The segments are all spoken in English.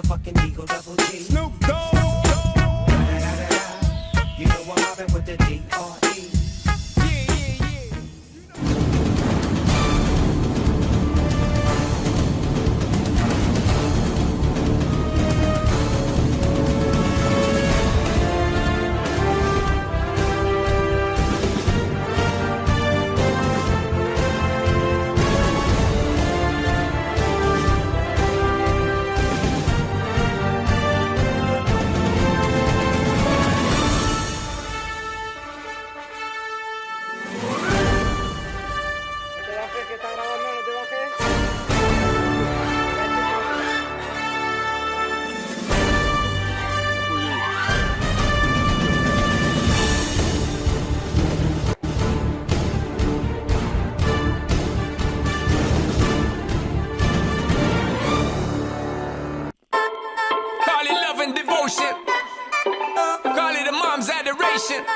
motherfucking Eagle Double G. Snoop Dogg. You know I'm mobbing with the D.R.E.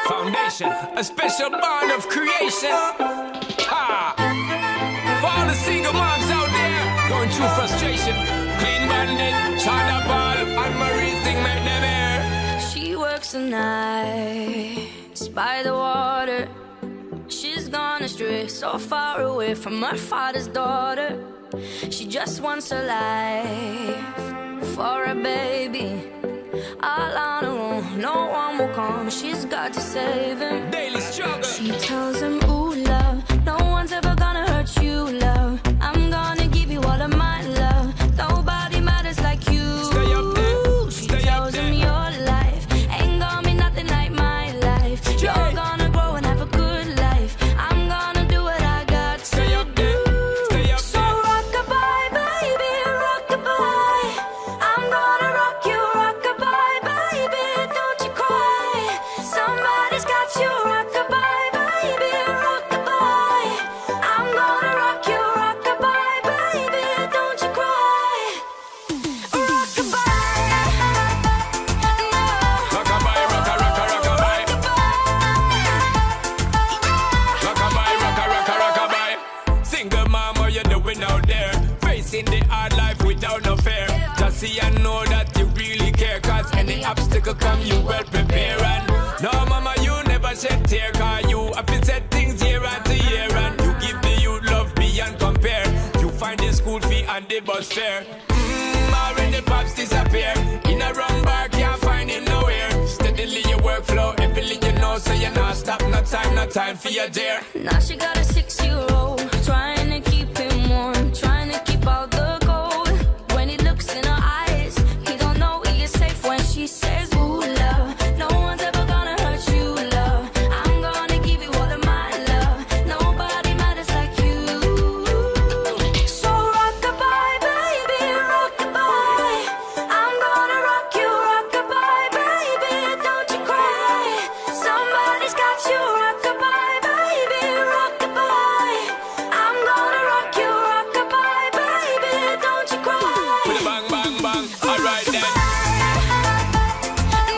Foundation, a special bond of creation. Ah. For all the single moms out there going through frustration, Clean Bandit, China Ball, and Marie thing make them air. She works the nights by the water. She's gone astray, so far away from her father's daughter. She just wants a life for a baby. All on her own, no one will come. She's got to save him. Daily struggle. She tells him, ooh, love, no one's ever gonna hurt you, love. I'm gonna give you all of my love. Nobody matters like you. Stay up there. She Stay tells up there. him your life ain't gonna be nothing like my life. You're gonna grow and have a good life. I'm gonna do what I got to Stay up there. Stay up so there. rock-a-bye, baby, rock-a-bye. I'm gonna rock you, rock-a-bye, baby, don't you cry. Somebody's got you, rock-a-bye, baby, rock-a-bye. I'm gonna rock you, rock-a-bye, baby, don't you cry. Rock-a-bye, no. Rock-a-bye, rock-a-rock-a, rock-a-bye. Rock-a-bye, rock-a-rock-a, rock-a-bye. Single mom, what you doing out there? Facing the hard life without no fear. Just see and know that you really care. Cause any obstacle come, you well prepare. And no, mama, you never shed tear. Cause you have been said things year after year. And you give the youth love beyond compare. You find the school fee and the bus fare. Already pops disappear. In a wrong bar, can't find him nowhere. Steadily your workflow, everything you know, so you're not stop, no time for your dear. Now she got a 6-year-old, trying to keep him warm, trying to keep out the cold. When he looks in her eyes, he don't know he is safe when she says, ooh, love, no one's ever gonna hurt you, love. I'm gonna give you all of my love. Nobody matters like you. So rock-a-bye, baby, rock-a-bye. I'm gonna rock you, rock-a-bye, baby, don't you cry. Somebody's got you, rock-a-bye, baby, rock-a-bye. I'm gonna rock you, rock-a-bye, baby, don't you cry. With a bang, bang, bang, alright then.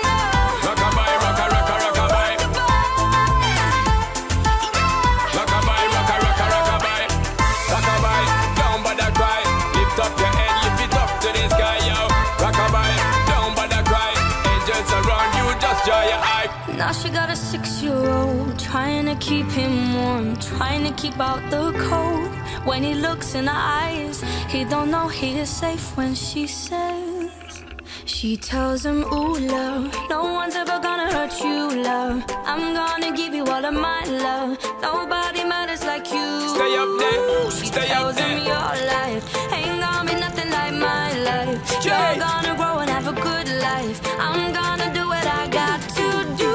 No. Rock-a-bye, rock-a-rock-a, rock-a-bye. Rock-a-bye, rock-a-rock-a, rock-a-bye. Rock-a-bye, down by the cry. Lift up your head, lift it up to the sky, yo. Rock-a-bye, down by the cry. Angels around you, just draw your eye. Now she got a 6-year-old, trying to keep him warm, trying to keep out the cold. When he looks in her eyes, he don't know he is safe when she says. She tells him, ooh, love, no one's ever gonna hurt you, love. I'm gonna give you all of my love. Nobody matters like you. Stay up there, She stay up tells him there. your life ain't gonna be nothing like my life. You're gonna grow and have a good life. I'm gonna do what I got to do.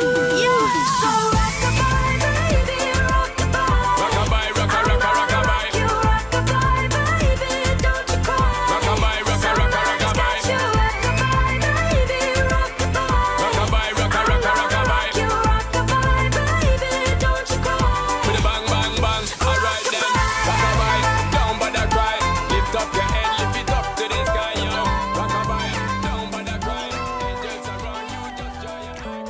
So rock-a-bye, baby, rock-a-bye. Rock-a-bye, rock-a-rock-a, rock-a-bye. You rock-a-bye, baby, don't you cry. Rock-a-bye, rock-a-rock-a, rock-a-bye. You rock-a-bye, baby, rock-a-bye. Rock-a-bye, rock-a-rock-a, rock-a-bye. You rock-a-bye, baby, don't you cry. With a bang, bang, bang, alright then. Rock-a-bye, down by the cry. Lift up your head, lift it up to the sky, yo. Rock-a-bye, down by the cry. Angels around you, just draw your eye.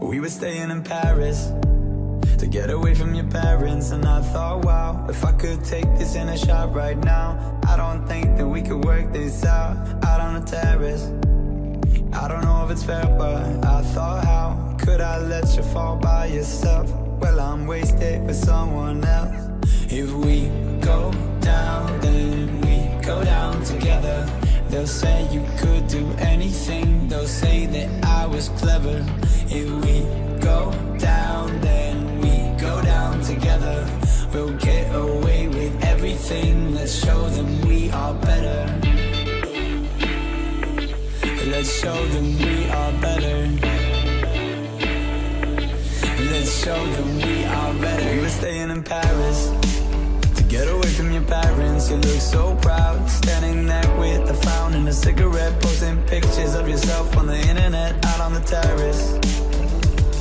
We were staying in Paris get away from your parents. And I thought, wow, if I could take this in a shot right now, I don't think that we could work this out on the terrace. I don't know if it's fair, but I thought, how could I let you fall by yourself? Well, I'm wasted with someone else. If we go down, then we go down together. They'll say you could do anything. They'll say that I was clever. If we go down, then we go down together. We'll get away with everything. Let's show them we are better. Let's show them we are better. Let's show them we are better. We were staying in Paris to get away from your parents. You look so proud, standing there with a frown and a cigarette, posting pictures of yourself on the internet, out on the terrace.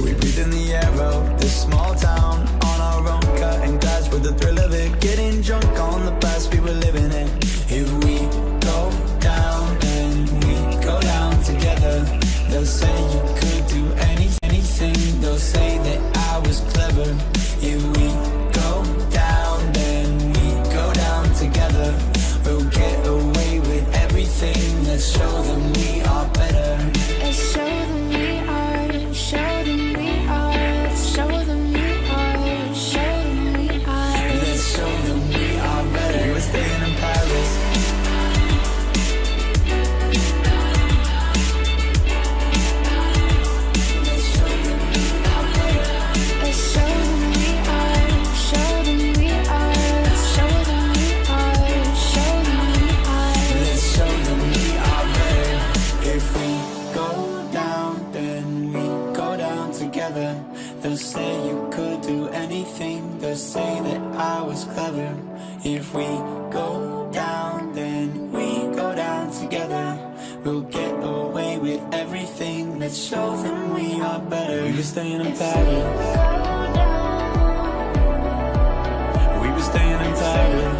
We breathe in the air of this small town, on our own, cutting glass with the thrill of it, getting drunk on the past we were living in. If we go down, then we go down together. They'll say you could do anything. They'll say that I was clever. If we go down, then we go down together. We'll get away with everything. Let's show them we are better. Let's show them we are. Show them we are. Show them we are. Show them we are. Let's show them we are better. We were staying in Paris. They'll say you could do anything. They'll say that I was clever. If we go down, then we go down together. We'll get away with everything. Let's show them we are better. We were staying in Paris. We were staying in Paris.